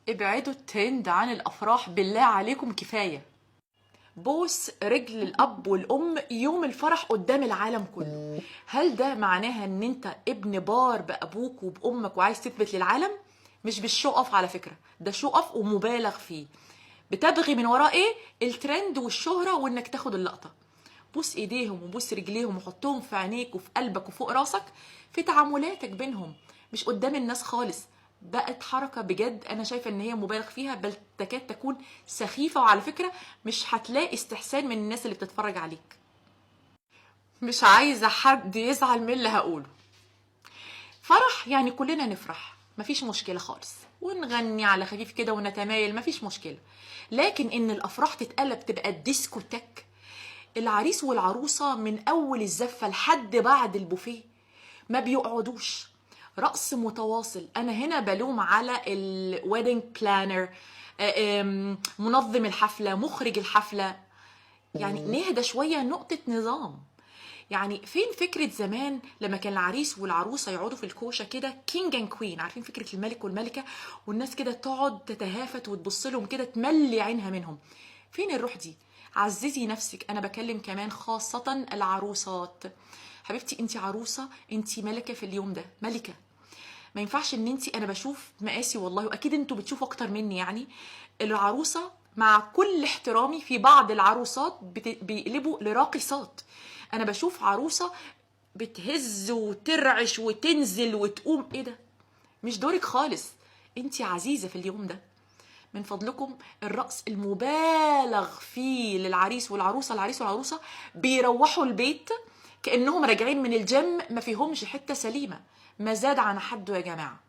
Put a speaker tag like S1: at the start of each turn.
S1: ابعدوا الترند عن الافراح بالله عليكم، كفايه. بوس رجل الاب والام يوم الفرح قدام العالم كله، هل ده معناها ان انت ابن بار بابوك وبامك وعايز تثبت للعالم؟ مش بالشو اوف على فكره، ده شو اوف ومبالغ فيه. بتبغي من وراه ايه؟ الترند والشهره وانك تاخد اللقطه. بوس ايديهم وبوس رجليهم وحطهم في عينيك وفي قلبك وفوق راسك في تعاملاتك بينهم، مش قدام الناس خالص. بقت حركة بجد أنا شايفة إن هي مبالغ فيها، بل تكاد تكون سخيفة. وعلى فكرة مش هتلاقي استحسان من الناس اللي بتتفرج عليك. مش عايزة حد يزعل من اللي هقوله. فرح يعني كلنا نفرح، مفيش مشكلة خالص، ونغني على خفيف كده ونتمايل، مفيش مشكلة. لكن إن الأفراح تتقلب تبقى ديسكوتك، العريس والعروسة من أول الزفة لحد بعد البوفيه ما بيقعدوش، رقص متواصل. أنا هنا بلوم على الويدنج بلانر، منظم الحفلة، مخرج الحفلة. يعني نهدى شوية، نقطة نظام. يعني فين فكرة زمان لما كان العريس والعروسة يقعدوا في الكوشة كده كينج اند كوين، عارفين فكرة الملك والملكة، والناس كده تقعد تتهافت وتبص لهم كده تملي عينها منهم؟ فين الروح دي؟ عززي نفسك. انا بكلم كمان خاصة العروسات. حبيبتي انت عروسة، انت ملكة في اليوم ده، ملكة. ما ينفعش ان انت، انا بشوف مقاسي والله، واكيد انتوا بتشوفوا اكتر مني يعني، العروسه مع كل احترامي في بعض العروسات بيقلبوا لراقصات. انا بشوف عروسه بتهز وترعش وتنزل وتقوم، ايه ده؟ مش دورك خالص. انت عزيزه في اليوم ده. من فضلكم الرقص المبالغ فيه للعريس والعروسه، العريس والعروسه بيروحوا البيت كانهم راجعين من الجيم ما فيهمش حته سليمه. ما زاد عن حده يا جماعه.